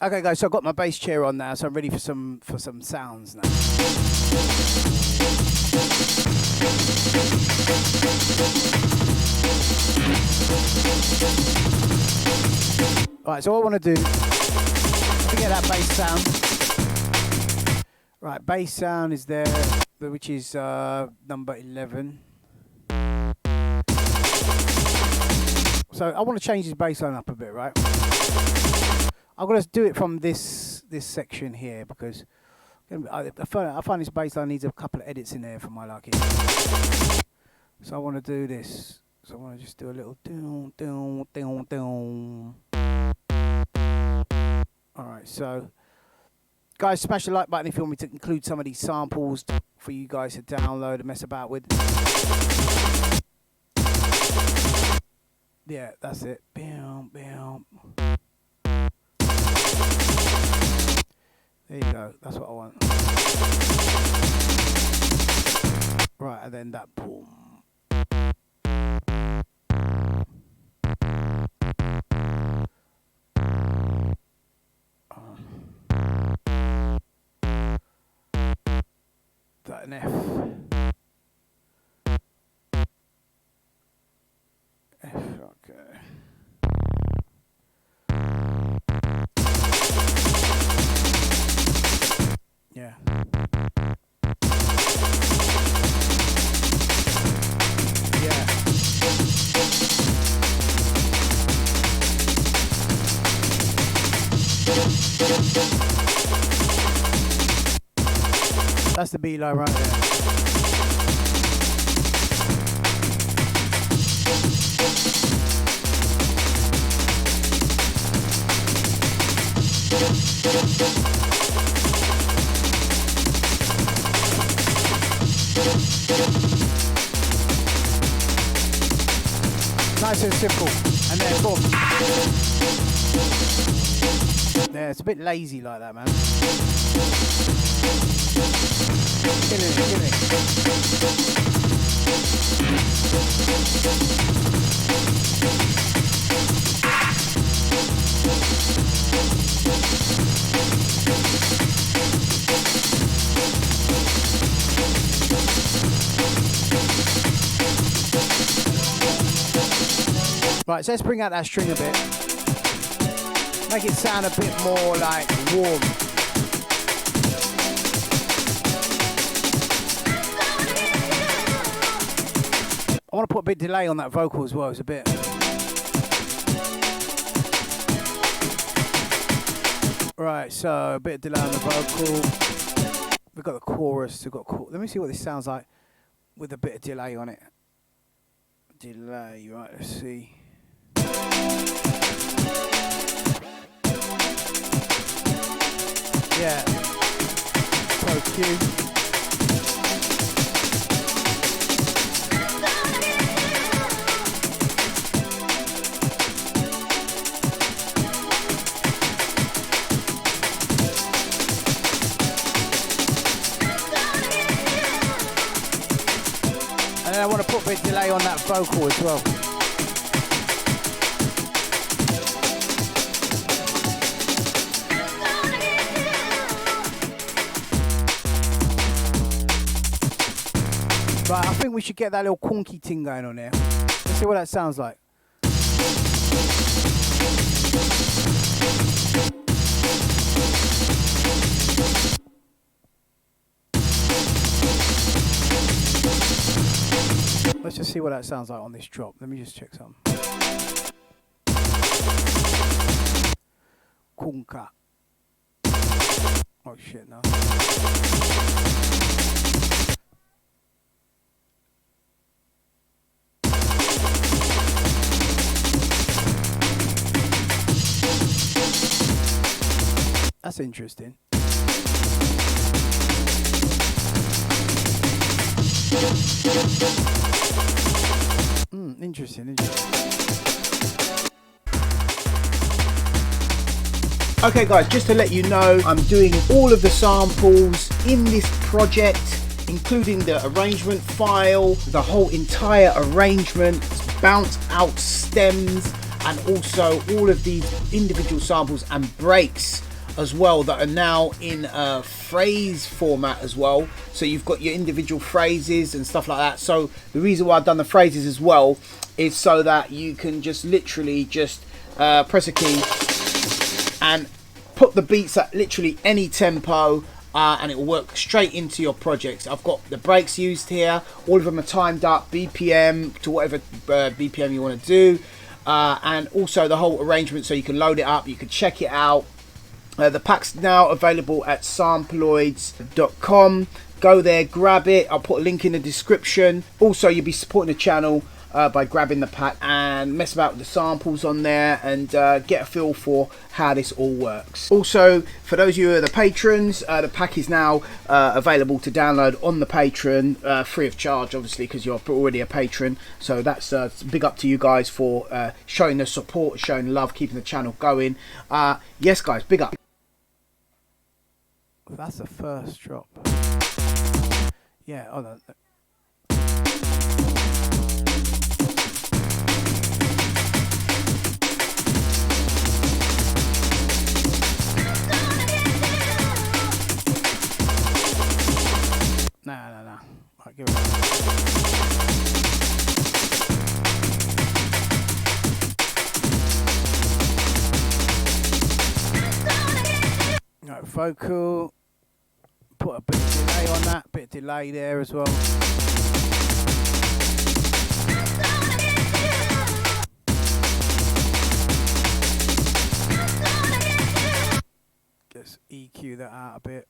Okay, guys, so I've got my bass chair on now, so I'm ready for some sounds now. Right, so what I want to do, let me get that bass sound. Right, bass sound is there, which is number 11. So I want to change this bass line up a bit, right? I'm going to do it from this section here because I find this bass line needs a couple of edits in there for my liking. So I want to do this. So I want to just do a little down, down, down, down. Alright, so guys, smash the like button if you want me to include some of these samples for you guys to download and mess about with. Yeah, that's it. Bam, bam. There you go. That's what I want. Right, and then that boom. That an F. F, okay. Yeah. Yeah. That's the B line right there. Nice and simple. And then boom. Yeah, it's a bit lazy like that, man. Killing it, killing Right, so let's bring out that string a bit. Make it sound a bit more like warm. I want to put a bit of delay on that vocal as well. It's a bit. Right, so a bit of delay on the vocal. We've got the chorus. Let me see what this sounds like with a bit of delay on it. Delay, right, let's see. Yeah. Pro Q. And then I want to put a bit of delay on that vocal as well. Right, I think we should get that little quonky thing going on there. Let's see what that sounds like. Let's just see what that sounds like on this drop. Let me just check something. Kunka. Oh shit, no. That's interesting. Interesting. Okay guys, just to let you know, I'm doing all of the samples in this project, including the arrangement file, the whole entire arrangement, bounce out stems, and also all of these individual samples and breaks. as well that are now in a phrase format as well. So you've got your individual phrases and stuff like that. So the reason why I've done the phrases as well is so that you can just literally just press a key and put the beats at literally any tempo, and it will work straight into your projects. I've got the breaks used here. All of them are timed up, BPM to whatever BPM you want to do, and also the whole arrangement, so you can load it up, you can check it out. The pack's now available at samploids.com. Go there, grab it. I'll put a link in the description. Also, you'll be supporting the channel by grabbing the pack and mess about with the samples on there and get a feel for how this all works. Also, for those of you who are the patrons, the pack is now available to download on the Patreon, free of charge, obviously, because you're already a patron. So that's big up to you guys for showing the support, showing love, keeping the channel going. Yes, guys, big up. That's the first drop. Yeah, hold on. No. Right, give it back. Right, vocal. Put a bit of delay on that, bit of delay there as well. Just EQ that out a bit.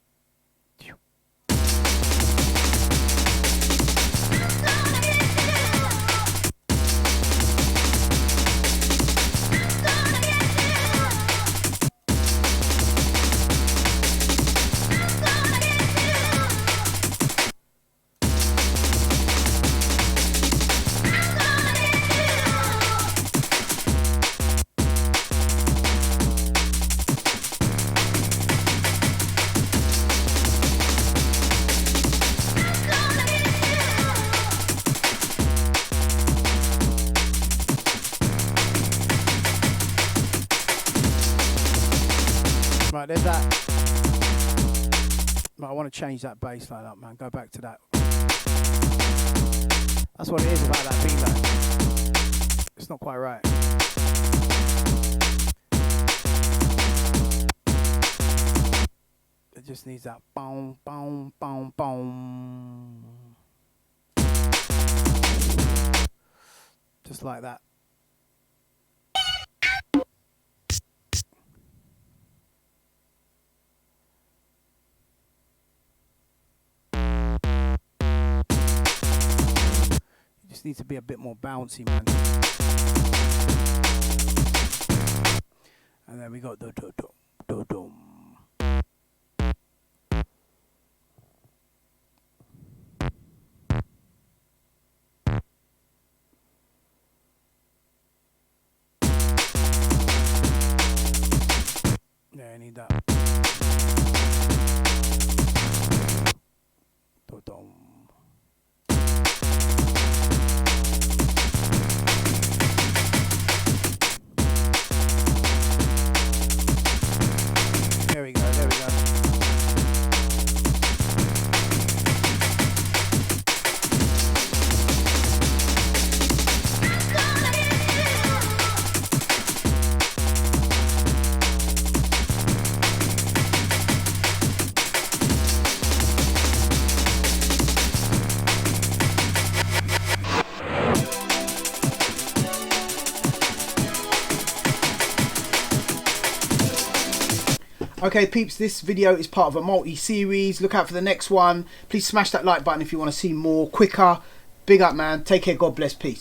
Right, there's that. Right, I want to change that bass line up, man. Go back to that. That's what it is about that beat line. It's not quite right. It just needs that boom, boom, boom, boom. Just like that. Just needs to be a bit more bouncy, man. And then we got the do-do-do-do-dum. Yeah, I need that. Do-dum. There we go. Okay, peeps, this video is part of a multi-series. Look out for the next one. Please smash that like button if you want to see more quicker. Big up, man. Take care. God bless. Peace.